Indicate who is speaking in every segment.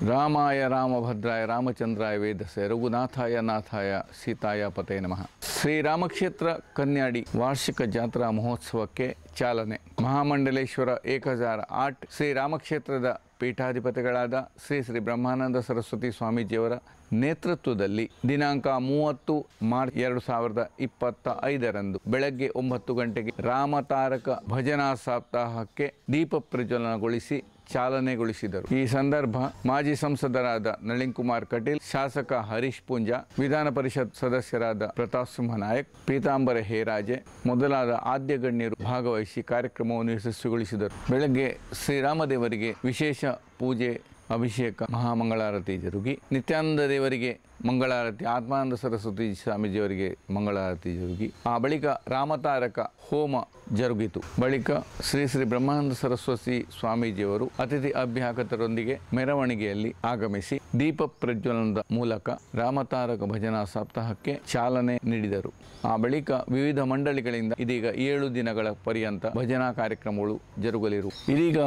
Speaker 1: ರಾಮಾಯ ರಾಮಭದ್ರಾಯ ರಾಮಚಂದ್ರಾಯ ವೇದಸೆ ರಘುನಾಥಾಯ ನಾಥಾಯ ಸೀತಾಯ ಪತೆ ನಮಃ. ಶ್ರೀರಾಮಕ್ಷೇತ್ರ ಕನ್ಯಾಡಿ ವಾರ್ಷಿಕ ಜಾತ್ರಾ ಮಹೋತ್ಸವಕ್ಕೆ ಚಾಲನೆ. ಮಹಾಮಂಡಲೇಶ್ವರ 1008 ಶ್ರೀರಾಮಕ್ಷೇತ್ರದ ಪೀಠಾಧಿಪತಿಗಳಾದ ಶ್ರೀ ಬ್ರಹ್ಮಾನಂದ ಸರಸ್ವತಿ ಸ್ವಾಮೀಜಿಯವರ ನೇತೃತ್ವದಲ್ಲಿ ದಿನಾಂಕ 30 ಮಾರ್ಚ್ 2025 ಬೆಳಗ್ಗೆ 9 ಗಂಟೆಗೆ ರಾಮತಾರಕ ಭಜನಾ ಸಪ್ತಾಹಕ್ಕೆ ದೀಪ ಪ್ರಜ್ವಲನಗೊಳಿಸಿ ಚಾಲನೆಗೊಳಿಸಿದರು. ಈ ಸಂದರ್ಭ ಮಾಜಿ ಸಂಸದರಾದ ನಳಿನ್ ಕುಮಾರ್ ಕಟೀಲ್, ಶಾಸಕ ಹರೀಶ್ ಪೂಂಜಾ, ವಿಧಾನ ಪರಿಷತ್ ಸದಸ್ಯರಾದ ಪ್ರತಾಪ್ ಸಿಂಹ ನಾಯಕ್, ಪೀತಾಂಬರ ಹೇರಾಜೆ ಮೊದಲಾದ ಆದ್ಯ ಗಣ್ಯರು ಭಾಗವಹಿಸಿ ಕಾರ್ಯಕ್ರಮವನ್ನು ಯಶಸ್ವಿಗೊಳಿಸಿದರು. ಬೆಳಗ್ಗೆ ಶ್ರೀರಾಮದೇವರಿಗೆ ವಿಶೇಷ ಪೂಜೆ, ಅಭಿಷೇಕ, ಮಹಾಮಂಗಳಾರತಿ ಜರುಗಿ ನಿತ್ಯಾನಂದ ದೇವರಿಗೆ ಮಂಗಳಾರತಿ, ಆತ್ಮಾನಂದ ಸರಸ್ವತಿ ಸ್ವಾಮೀಜಿಯವರಿಗೆ ಮಂಗಳಾರತಿ ಜರುಗಿ ಆ ಬಳಿಕ ರಾಮತಾರಕ ಹೋಮ ಜರುಗಿತು. ಬಳಿಕ ಶ್ರೀ ಬ್ರಹ್ಮಾನಂದ ಸರಸ್ವತಿ ಸ್ವಾಮೀಜಿಯವರು ಅತಿಥಿ ಅಭ್ಯಾಗತರೊಂದಿಗೆ ಮೆರವಣಿಗೆಯಲ್ಲಿ ಆಗಮಿಸಿ ದೀಪ ಪ್ರಜ್ವಲನದ ಮೂಲಕ ರಾಮತಾರಕ ಭಜನಾ ಸಪ್ತಾಹಕ್ಕೆ ಚಾಲನೆ ನೀಡಿದರು. ಆ ಬಳಿಕ ವಿವಿಧ ಮಂಡಳಿಗಳಿಂದ ಇದೀಗ 7 ದಿನಗಳ ಪರ್ಯಂತ ಭಜನಾ ಕಾರ್ಯಕ್ರಮಗಳು ಜರುಗಲಿರು. ಇದೀಗ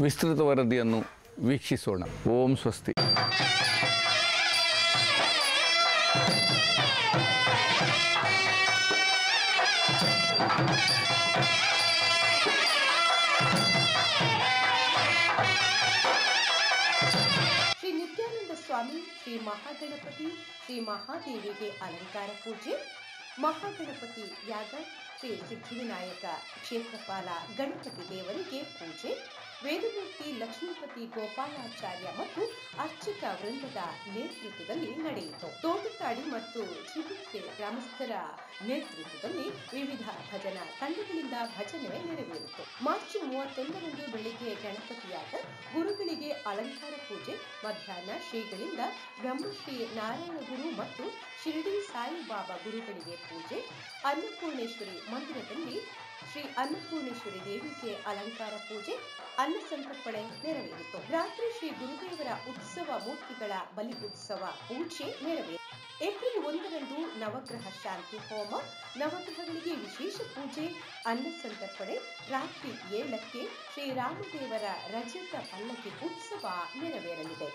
Speaker 1: ವಿಸ್ತೃತ ವರದಿಯನ್ನು ವೀಕ್ಷಿಸೋಣ. ಓಂ ಸ್ವಸ್ತಿ.
Speaker 2: ಶ್ರೀ ನಿತ್ಯಾನಂದ ಸ್ವಾಮಿ, ಶ್ರೀ ಮಹಾಗಣಪತಿ, ಶ್ರೀ ಮಹಾದೇವಿಗೆ ಅಲಂಕಾರ ಪೂಜೆ, ಮಹಾಗಣಪತಿ ಯಾಗ, ಶ್ರೀ ಸಿದ್ಧಿವಿನಾಯಕ ಕ್ಷೇತ್ರಪಾಲ ಗಣಪತಿ ದೇವರಿಗೆ ಪೂಜೆ, ವೇದಮೂರ್ತಿ ಲಕ್ಷ್ಮೀಪತಿ ಗೋಪಾಲಾಚಾರ್ಯ ಮತ್ತು ಅರ್ಚಕ ವೃಂದದ ನೇತೃತ್ವದಲ್ಲಿ ನಡೆಯಿತು. ತೋಟಕಾಡಿ ಮತ್ತು ಚಿಗುಕ್ಕೆ ಗ್ರಾಮಸ್ಥರ ನೇತೃತ್ವದಲ್ಲಿ ವಿವಿಧ ಭಜನಾ ತಂಡಗಳಿಂದ ಭಜನೆ ನೆರವೇರಿತು. ಮಾರ್ಚ್ 31 ಬೆಳಿಗ್ಗೆ ಗಣಪತಿಯಾಗ, ಗುರುಗಳಿಗೆ ಅಲಂಕಾರ ಪೂಜೆ, ಮಧ್ಯಾಹ್ನ ಶ್ರೀಗಳಿಂದ ಬ್ರಹ್ಮಶ್ರೀ ನಾರಾಯಣ ಗುರು ಮತ್ತು ಶಿರಡಿ ಸಾಯಿಬಾಬಾ ಗುರುಗಳಿಗೆ ಪೂಜೆ, ಅನ್ನಪೂರ್ಣೇಶ್ವರಿ ಮಂದಿರದಲ್ಲಿ ಶ್ರೀ ಅನ್ನಪೂರ್ಣೇಶ್ವರಿ ದೇವಿಗೆ ಅಲಂಕಾರ ಪೂಜೆ, ಅನ್ನ ಸಂತರ್ಪಣೆ ನೆರವೇರಿತು. ರಾತ್ರಿ ಶ್ರೀ ಗುರುದೇವರ ಉತ್ಸವ ಮೂರ್ತಿಗಳ ಬಲಿ ಉತ್ಸವ ಪೂಜೆ ನೆರವೇರಿತು. ಏಪ್ರಿಲ್ 1 ನವಗ್ರಹ ಶಾಂತಿ ಹೋಮ, ನವಗ್ರಹಗಳಿಗೆ ವಿಶೇಷ ಪೂಜೆ, ಅನ್ನ ಸಂತರ್ಪಣೆ. ರಾತ್ರಿ 7ಕ್ಕೆ ಶ್ರೀರಾಮದೇವರ ರಜತ ಪಲ್ಲಕ್ಕಿ ಉತ್ಸವ ನೆರವೇರಲಿದೆ.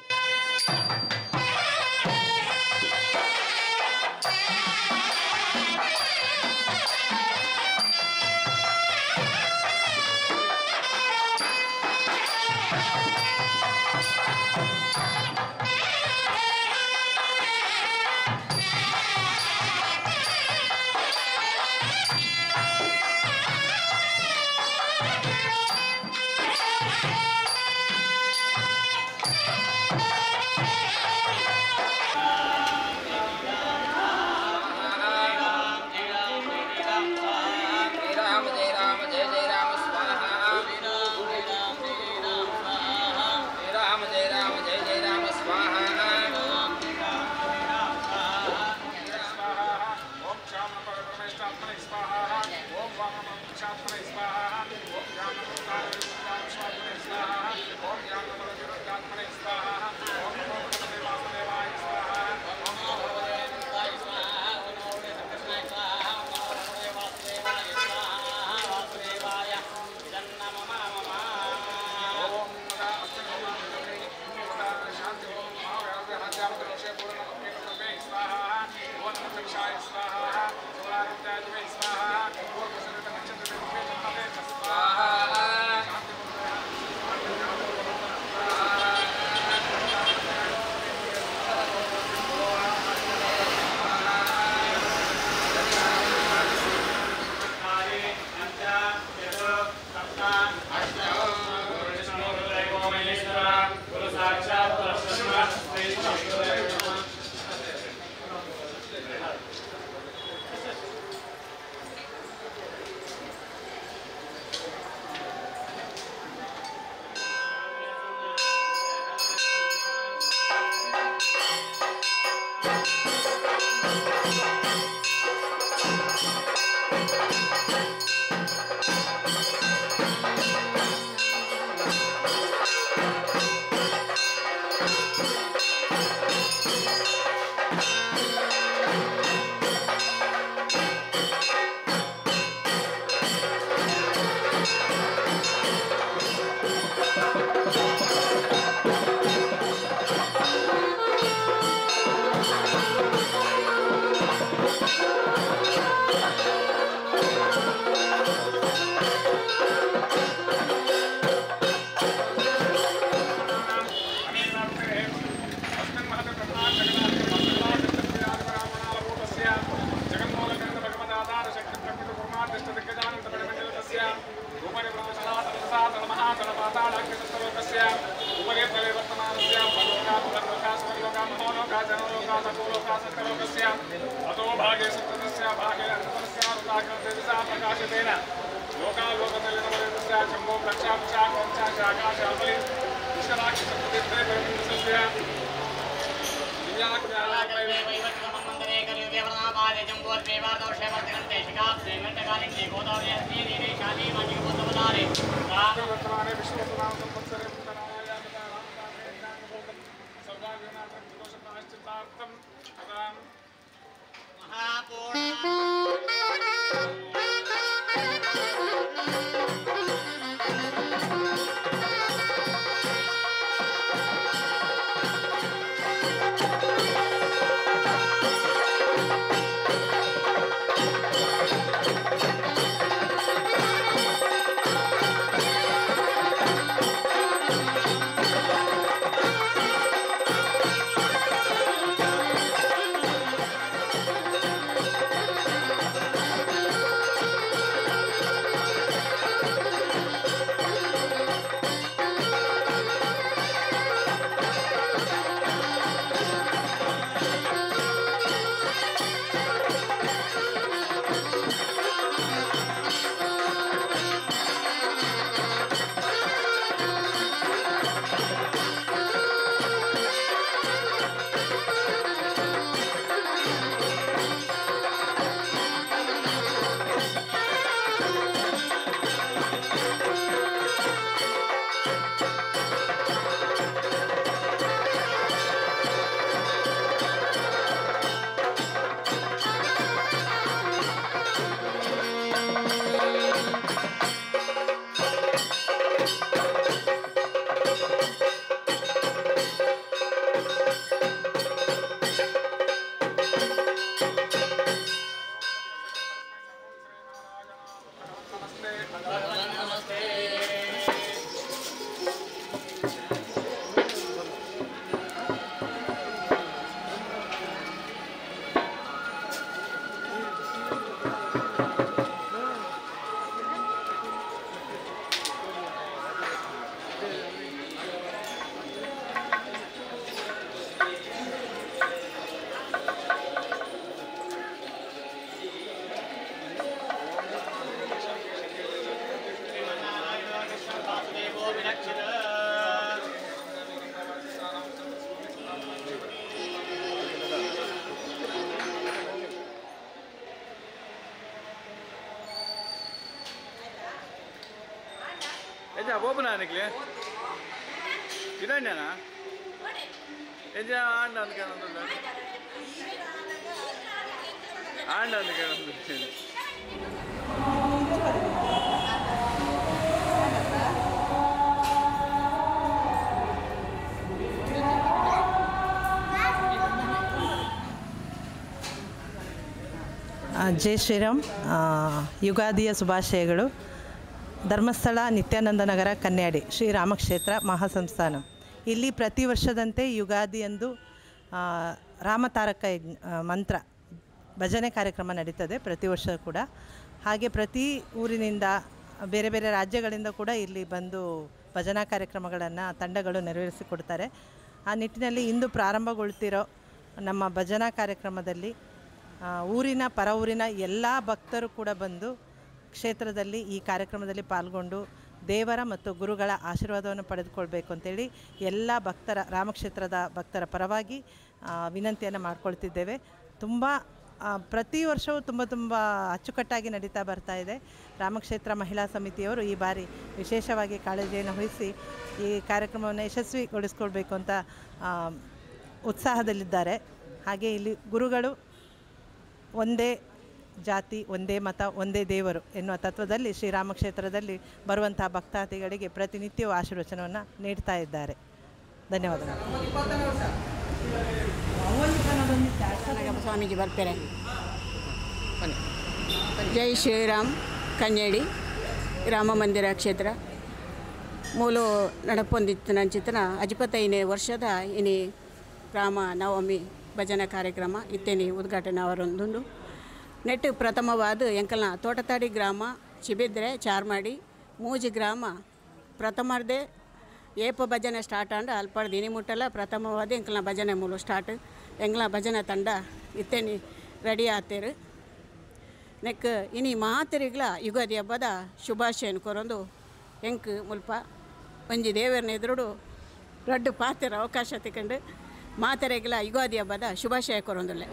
Speaker 3: ಓಪನ್ ಆನಿಕ್ಲಿ ಇದನ್ನೇನ ಎಂಜ ಆಂಡ ಅಂತ ಕೇಳೋದಿಲ್ಲ ಆಂಡ ಅಂತ ಕೇಳೋದು
Speaker 4: ಜೈ ಶ್ರೀರಾಮ್. ಯುಗಾದಿಯ ಶುಭಾಶಯಗಳು. ಧರ್ಮಸ್ಥಳ ನಿತ್ಯಾನಂದ ನಗರ ಕನ್ಯಾಡಿ ಶ್ರೀರಾಮಕ್ಷೇತ್ರ ಮಹಾಸಂಸ್ಥಾನ ಇಲ್ಲಿ ಪ್ರತಿ ವರ್ಷದಂತೆ ಯುಗಾದಿಯಂದು ರಾಮತಾರಕ ಮಂತ್ರ ಭಜನೆ ಕಾರ್ಯಕ್ರಮ ನಡೀತದೆ ಪ್ರತಿ ವರ್ಷ ಕೂಡ. ಹಾಗೆ ಪ್ರತಿ ಊರಿನಿಂದ ಬೇರೆ ಬೇರೆ ರಾಜ್ಯಗಳಿಂದ ಕೂಡ ಇಲ್ಲಿ ಬಂದು ಭಜನಾ ಕಾರ್ಯಕ್ರಮಗಳನ್ನು ತಂಡಗಳು ನೆರವೇರಿಸಿಕೊಡ್ತಾರೆ. ಆ ನಿಟ್ಟಿನಲ್ಲಿ ಇಂದು ಪ್ರಾರಂಭಗೊಳ್ತಿರೋ ನಮ್ಮ ಭಜನಾ ಕಾರ್ಯಕ್ರಮದಲ್ಲಿ ಊರಿನ ಪರ ಊರಿನ ಎಲ್ಲ ಭಕ್ತರು ಕೂಡ ಬಂದು ಕ್ಷೇತ್ರದಲ್ಲಿ ಈ ಕಾರ್ಯಕ್ರಮದಲ್ಲಿ ಪಾಲ್ಗೊಂಡು ದೇವರ ಮತ್ತು ಗುರುಗಳ ಆಶೀರ್ವಾದವನ್ನು ಪಡೆದುಕೊಳ್ಬೇಕು ಅಂತೇಳಿ ಎಲ್ಲ ಭಕ್ತರ ರಾಮಕ್ಷೇತ್ರದ ಭಕ್ತರ ಪರವಾಗಿ ವಿನಂತಿಯನ್ನು ಮಾಡ್ಕೊಳ್ತಿದ್ದೇವೆ. ತುಂಬ ಪ್ರತಿ ವರ್ಷವೂ ತುಂಬ ಅಚ್ಚುಕಟ್ಟಾಗಿ ನಡೀತಾ ಬರ್ತಾ ಇದೆ. ರಾಮಕ್ಷೇತ್ರ ಮಹಿಳಾ ಸಮಿತಿಯವರು ಈ ಬಾರಿ ವಿಶೇಷವಾಗಿ ಕಾಳಜಿಯನ್ನು ವಹಿಸಿ ಈ ಕಾರ್ಯಕ್ರಮವನ್ನು ಯಶಸ್ವಿಗೊಳಿಸ್ಕೊಳ್ಬೇಕು ಅಂತ ಉತ್ಸಾಹದಲ್ಲಿದ್ದಾರೆ. ಹಾಗೆ ಇಲ್ಲಿ ಗುರುಗಳು ಒಂದೇ ಜಾತಿ ಒಂದೇ ಮತ ಒಂದೇ ದೇವರು ಎನ್ನುವ ತತ್ವದಲ್ಲಿ ಶ್ರೀರಾಮಕ್ಷೇತ್ರದಲ್ಲಿ ಬರುವಂಥ ಭಕ್ತಾದಿಗಳಿಗೆ ಪ್ರತಿನಿತ್ಯವೂ ಆಶೀರ್ವಚನವನ್ನು ನೀಡ್ತಾ ಇದ್ದಾರೆ. ಧನ್ಯವಾದಗಳು.
Speaker 5: ಸ್ವಾಮೀಜಿ ಬರ್ತಾರೆ. ಜೈ ಶ್ರೀರಾಮ್ ಕನ್ಯಡಿ ರಾಮ ಮಂದಿರ ಕ್ಷೇತ್ರ ಮೂಲು ನಡಪೊಂದಿತ್ತಿನ ಅಜಿಪತ್ತೈನೇ ವರ್ಷದ ಇನಿ ರಾಮ ನವಮಿ ಭಜನಾ ಕಾರ್ಯಕ್ರಮ ಇತ್ತೇನಿ ಉದ್ಘಾಟನೆ ಅವರೊಂದು ನೆಟ್ಟು ಪ್ರಥಮವಾದ ಎಂಕಲ್ನ ತೋಟತಾಡಿ ಗ್ರಾಮ ಚಿಬಿದ್ರೆ ಚಾರ್ಮಾಡಿ ಮೂಜಿ ಗ್ರಾಮ ಪ್ರಥಮರ್ದೇ ಏಪ ಭಜನೆ ಸ್ಟಾರ್ಟ್ ಅಂಡ್ ಅಲ್ಪಾಡು ದಿನಿ ಮುಟ್ಟಲ್ಲ ಪ್ರಥಮವಾದ ಎಂಕ್ಲ ಭಜನೆ ಮೂಲ ಸ್ಟಾರ್ಟ್ ಎಂಗ್ಲ ಭಜನೆ ತಂಡ ಇತ್ತೇನಿ ರೆಡಿ ಆತೇರು ನೆಕ್ ಇನಿ ಮಾತರಿಗ್ಲ ಯುಗಾದಿ ಹಬ್ಬದ ಶುಭಾಶಯನ ಕೊರೊಂದು ಎಂಕ್ ಮುಲ್ಪ ಒಂಜಿ ದೇವರನ್ನ ಎದುರುಡು ರಡ್ಡು ಪಾತೆರ ಅವಕಾಶ ತಿಕೊಂಡು ಮಾತರೆಗ್ಲ ಯುಗಾದಿ ಹಬ್ಬದ ಶುಭಾಶಯ ಕೊರೊಂದುಲ್ಲೆ.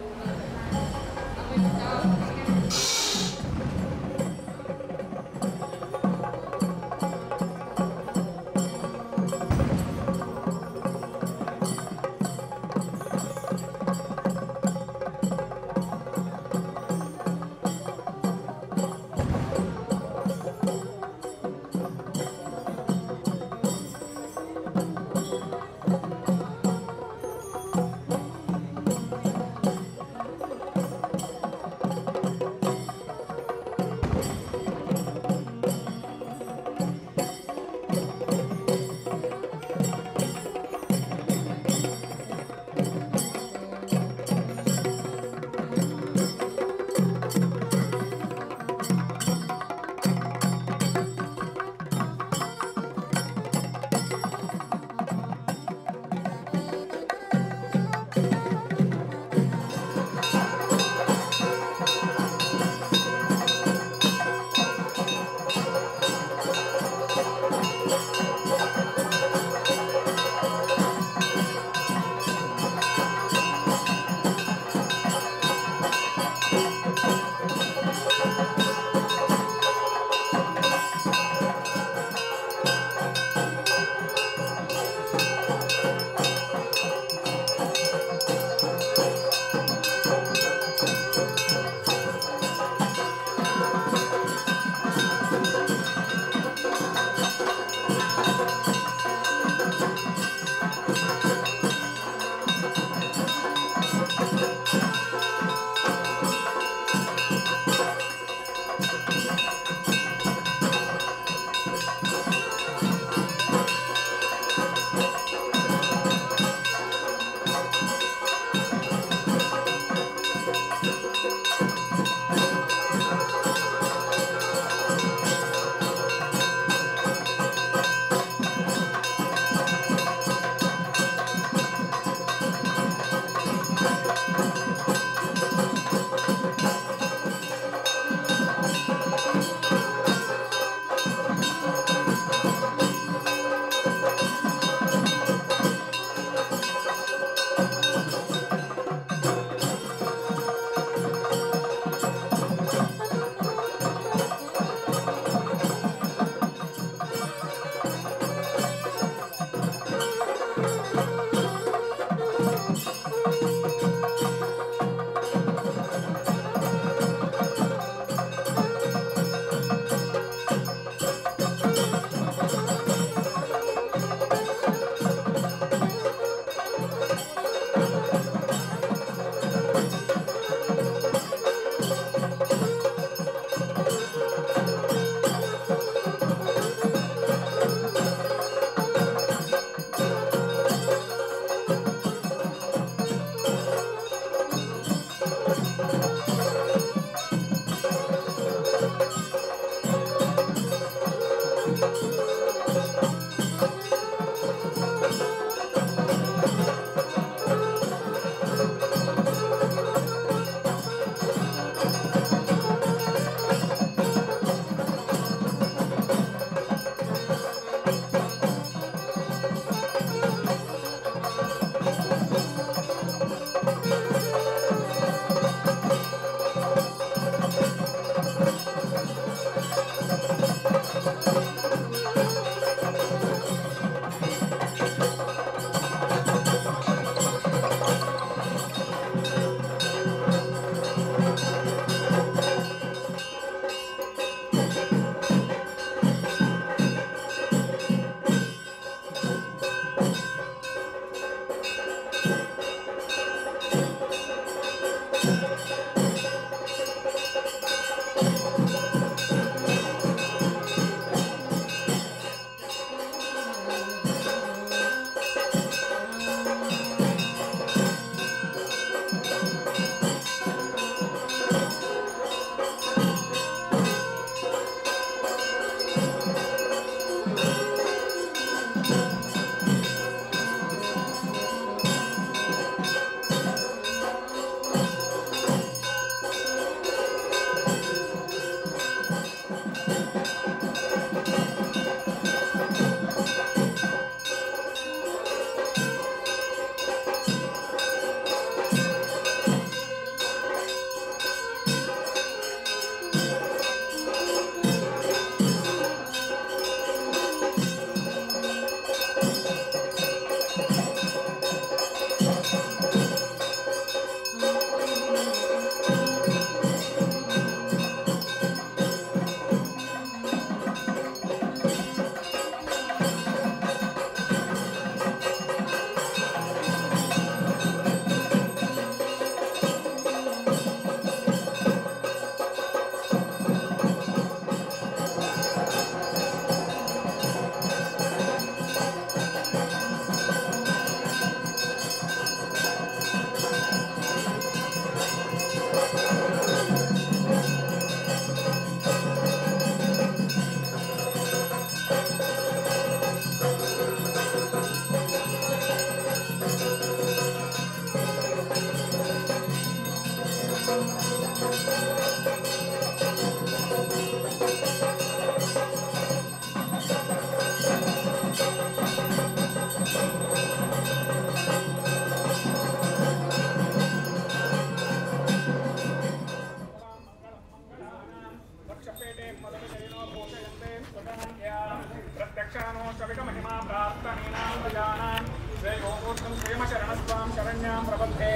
Speaker 6: शविकमहिमा प्रार्थनीनां प्रजानां श्रेयोमूर्तं श्रीमशरणस्वां शरण्यां प्रबद्धे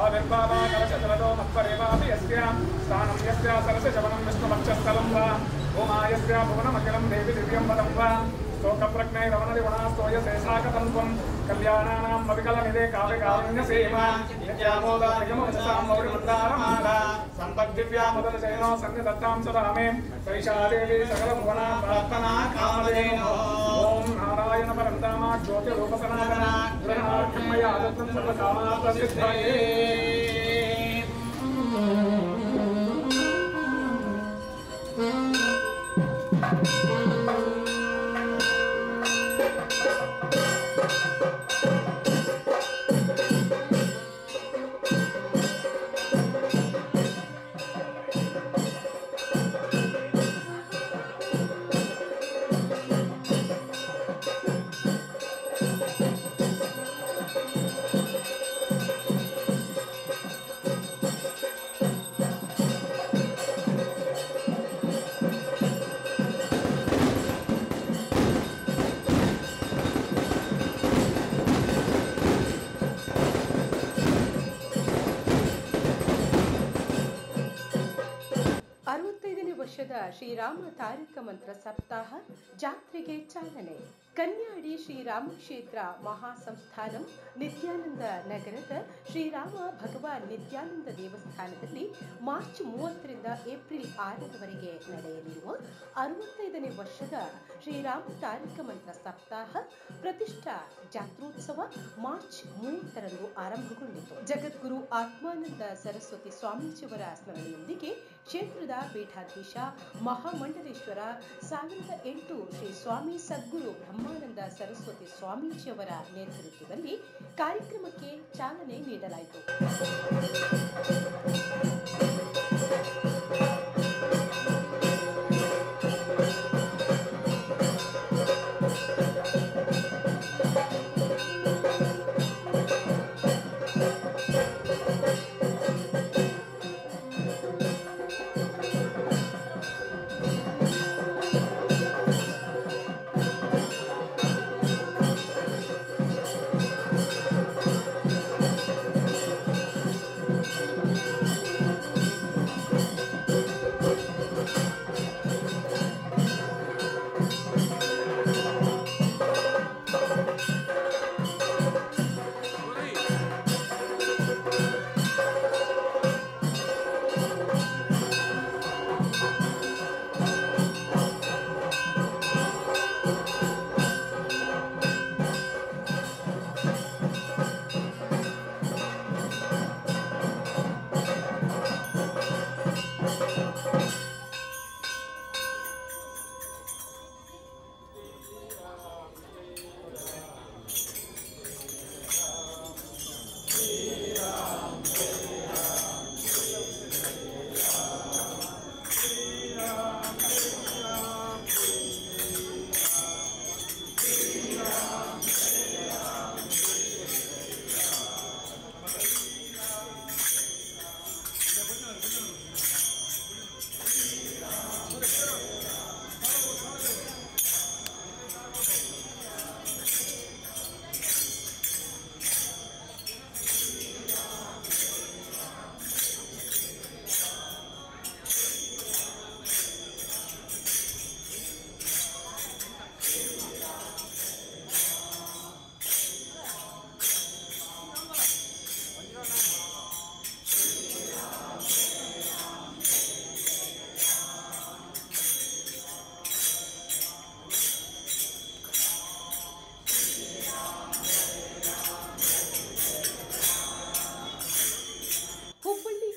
Speaker 6: आविर्भावा कलशजलदो मत्परेवापि यस्यां स्थानं यस्या सरसशवनं विष्णुपक्षस्थलं वा भूमायस्या भुवनमखिलं देवि दिव्यं पदं वा स्तोकप्रज्ञैरवनदिवनास्तोयशेषाकतं त्वं कल्याणानां मविकलनिधे काव्यकारुण्यसेवा नित्यामोदायमवचसां मौलिमन्दारमाला सम्पद्दिव्यामुदलशयनो सन्निधत्तां सदा मे सैषा देवी सकलभुवना प्रार्थना कामधेनो ॐ नारायण परं धाम ज्योतिरूपसनातन गृहार्थं मया दत्तं सर्वकामार्थसिद्धये
Speaker 2: ವರ್ಷದ ಶ್ರೀರಾಮ ತಾರಕ ಮಂತ್ರ ಸಪ್ತಾಹ ಜಾತ್ರೆಗೆ ಚಾಲನೆ. ಕನ್ಯಾಡಿ ಶ್ರೀರಾಮ ಕ್ಷೇತ್ರ ಮಹಾಸಂಸ್ಥಾನಂ ನಿತ್ಯಾನಂದ ನಗರದ ಶ್ರೀರಾಮ ಭಗವಾನ್ ನಿತ್ಯಾನಂದ ದೇವಸ್ಥಾನದಲ್ಲಿ ಮಾರ್ಚ್ 30ರಿಂದ ಏಪ್ರಿಲ್ 6ರವರೆಗೆ ನಡೆಯಲಿರುವ 65ನೇ ವರ್ಷದ ಶ್ರೀರಾಮ ತಾರಕ ಮಂತ್ರ ಸಪ್ತಾಹ ಪ್ರತಿಷ್ಠಾ ಜಾತ್ರೋತ್ಸವ ಮಾರ್ಚ್ 30ರಂದು ಆರಂಭಗೊಂಡಿತು. ಜಗದ್ಗುರು ಆತ್ಮಾನಂದ ಸರಸ್ವತಿ ಸ್ವಾಮೀಜಿಯವರ ಸ್ಮರಣೆಯೊಂದಿಗೆ ಕ್ಷೇತ್ರದ ಪೀಠಾಧೀಶ ಮಹಾಮಂಡಲೇಶ್ವರ 1008 ಶ್ರೀ ಸ್ವಾಮಿ ಸದ್ಗುರು ಬ್ರಹ್ಮಾನಂದ ಸರಸ್ವತಿ ಸ್ವಾಮೀಜಿಯವರ ನೇತೃತ್ವದಲ್ಲಿ ಕಾರ್ಯಕ್ರಮಕ್ಕೆ ಚಾಲನೆ ನೀಡಲಾಯಿತು.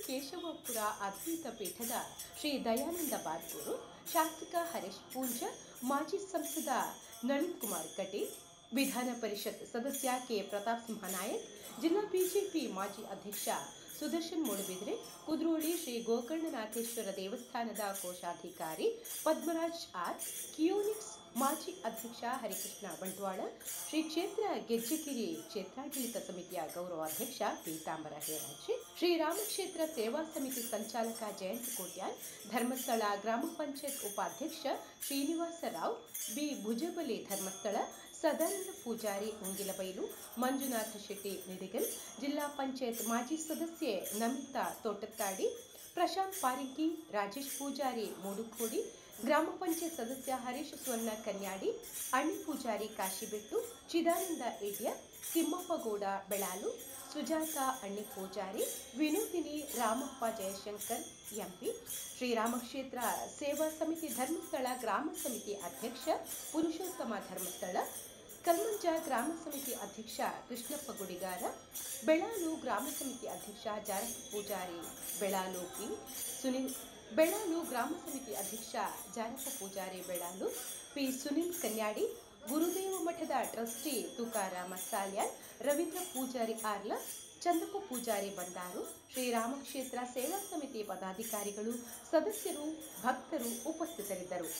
Speaker 2: ಕೇಶವಪುರ ಅದ್ವೈತ ಪೀಠದ ಶ್ರೀ ದಯಾನಂದ ಬಾರ್ಕೂರು, ಶಾಸಕ ಹರೀಶ್ ಪೂಂಜ, ಮಾಜಿ ಸಂಸದ ನಳಿನ್ ಕುಮಾರ್ ಕಟೀಲ್, ವಿಧಾನ ಪರಿಷತ್ ಸದಸ್ಯ ಕೆ ಪ್ರತಾಪ್ ಸಿಂಹ ನಾಯಕ್, ಜಿಲ್ಲಾ ಬಿಜೆಪಿ ಮಾಜಿ ಅಧ್ಯಕ್ಷ ಸುದರ್ಶನ್ ಮೂಡಬಿದ್ರೆ, ಕುದ್ರೋಳಿ ಶ್ರೀ ಗೋಕರ್ಣನಾಥೇಶ್ವರ ದೇವಸ್ಥಾನದ ಕೋಶಾಧಿಕಾರಿ ಪದ್ಮರಾಜ್ ಆರ್, ಕಿಯೋನಿಕ್ಸ್ ಮಾಜಿ ಅಧ್ಯಕ್ಷ ಹರಿಕೃಷ್ಣ ಬಂಟ್ವಾಳ, ಶ್ರೀ ಕ್ಷೇತ್ರ ಗೆಜ್ಜೆಗಿರಿ ಕ್ಷೇತ್ರಾಡಳಿತ ಸಮಿತಿಯ ಗೌರವಾಧ್ಯಕ್ಷ ಪೀತಾಂಬರ ಹೇರಾಜಿ, ಶ್ರೀರಾಮ ಕ್ಷೇತ್ರ ಸೇವಾ ಸಮಿತಿ ಸಂಚಾಲಕ ಜಯಂತ್ ಕೋಟ್ಯಾನ್, ಧರ್ಮಸ್ಥಳ ಗ್ರಾಮ ಪಂಚಾಯತ್ ಉಪಾಧ್ಯಕ್ಷ ಶ್ರೀನಿವಾಸ ರಾವ್, ಬಿ ಭುಜಬಲಿ ಧರ್ಮಸ್ಥಳ, ಸದಾನಂದ ಪೂಜಾರಿ ಉಂಗಿಲಬೈಲು, ಮಂಜುನಾಥ ಶೆಟ್ಟಿ ನಿಡಿಗಲ್, ಜಿಲ್ಲಾ ಪಂಚಾಯತ್ ಮಾಜಿ ಸದಸ್ಯೆ ನಮಿತಾ ತೋಟತ್ತಾಡಿ, ಪ್ರಶಾಂತ್ ಪಾರಿಂಗಿ, ರಾಜೇಶ್ ಪೂಜಾರಿ ಮೂಡುಕೋಡಿ, ಗ್ರಾಮ ಪಂಚಾಯತ್ ಸದಸ್ಯ ಹರೀಶ್ ಸ್ವರ್ಣ ಕನ್ಯಾಡಿ, ಅಣ್ಣಿ ಪೂಜಾರಿ ಕಾಶಿಬೆಟ್ಟು, ಚಿದಾನಂದ ಏಡ್ಯ, ತಿಮ್ಮಪ್ಪಗೌಡ ಬೆಳಾಲು, ಸುಜಾತ ಅಣ್ಣಿ ಪೂಜಾರಿ, ವಿನೋದಿನಿ ರಾಮಪ್ಪ ಜಯಶಂಕರ್ ಎಂಪಿ, ಶ್ರೀರಾಮಕ್ಷೇತ್ರ ಸೇವಾ ಸಮಿತಿ ಧರ್ಮಸ್ಥಳ ಗ್ರಾಮ ಸಮಿತಿ ಅಧ್ಯಕ್ಷ ಪುರುಷೋತ್ತಮ ಧರ್ಮಸ್ಥಳ, ಕಲ್ಮಂಜ ಗ್ರಾಮ ಸಮಿತಿ ಅಧ್ಯಕ್ಷ ಕೃಷ್ಣಪ್ಪ ಗುಡಿಗಾರ, ಬೆಳಾಲು ಗ್ರಾಮ ಸಮಿತಿ ಅಧ್ಯಕ್ಷ ಜಾರಪ್ಪ ಪೂಜಾರಿ ಬೆಳಾಲು ಪಿ, ಬೆಳಾಲು ಗ್ರಾಮ ಸಮಿತಿ ಅಧ್ಯಕ್ಷ ಜಾರಪ್ಪ ಪೂಜಾರಿ ಬೆಳಾಲು, ಪಿ ಸುನಿಲ್ ಕನ್ಯಾಡಿ, ಗುರುದೇವ ಮಠದ ಟ್ರಸ್ಟಿ ತುಕಾರಾಮ ಸಾಲ್ಯಾನ್, ರವೀಂದ್ರ ಪೂಜಾರಿ ಆರ್ಲ, ಚಂದಪ್ಪ ಪೂಜಾರಿ ಬಂದಾರು, ಶ್ರೀರಾಮಕ್ಷೇತ್ರ ಸೇವಾ ಸಮಿತಿ ಪದಾಧಿಕಾರಿಗಳು, ಸದಸ್ಯರು, ಭಕ್ತರು ಉಪಸ್ಥಿತರಿದ್ದರು.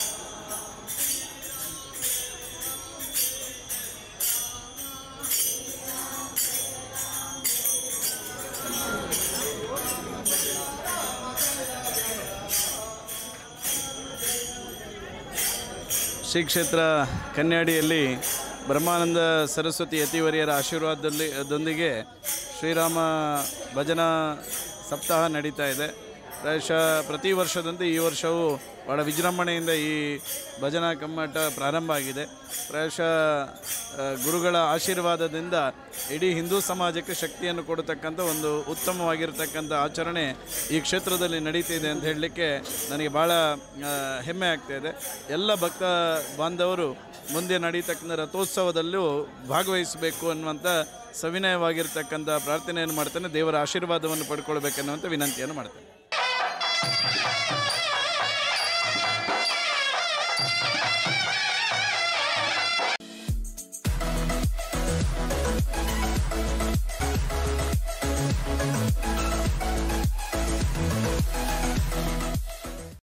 Speaker 7: ಶ್ರೀ ಕ್ಷೇತ್ರ ಕನ್ಯಾಡಿಯಲ್ಲಿ ಬ್ರಹ್ಮಾನಂದ ಸರಸ್ವತಿ ಯತಿವರಿಯರ ಆಶೀರ್ವಾದದೊಂದಿಗೆ ಶ್ರೀರಾಮ ಭಜನಾ ಸಪ್ತಾಹ ನಡೀತಾ ಇದೆ. ಪ್ರಾಯಶಃ ಪ್ರತಿ ವರ್ಷದಂತೆ ಈ ವರ್ಷವೂ ಭಾಳ ವಿಜೃಂಭಣೆಯಿಂದ ಈ ಭಜನಾ ಕಮ್ಮಟ ಪ್ರಾರಂಭ ಆಗಿದೆ. ಪ್ರಾಯಶಃ ಗುರುಗಳ ಆಶೀರ್ವಾದದಿಂದ ಇಡೀ ಹಿಂದೂ ಸಮಾಜಕ್ಕೆ ಶಕ್ತಿಯನ್ನು ಕೊಡತಕ್ಕಂಥ ಒಂದು ಉತ್ತಮವಾಗಿರ್ತಕ್ಕಂಥ ಆಚರಣೆ ಈ ಕ್ಷೇತ್ರದಲ್ಲಿ ನಡೀತಿದೆ ಅಂತ ಹೇಳಲಿಕ್ಕೆ ನನಗೆ ಭಾಳ ಹೆಮ್ಮೆ ಆಗ್ತಾಯಿದೆ. ಎಲ್ಲ ಭಕ್ತ ಬಾಂಧವರು ಮುಂದೆ ನಡೀತಕ್ಕಂಥ ರಥೋತ್ಸವದಲ್ಲೂ ಭಾಗವಹಿಸಬೇಕು ಅನ್ನುವಂಥ ಸವಿನಯವಾಗಿರ್ತಕ್ಕಂಥ ಪ್ರಾರ್ಥನೆಯನ್ನು ಮಾಡ್ತೇನೆ. ದೇವರ ಆಶೀರ್ವಾದವನ್ನು ಪಡ್ಕೊಳ್ಬೇಕನ್ನುವಂಥ ವಿನಂತಿಯನ್ನು ಮಾಡ್ತೇನೆ.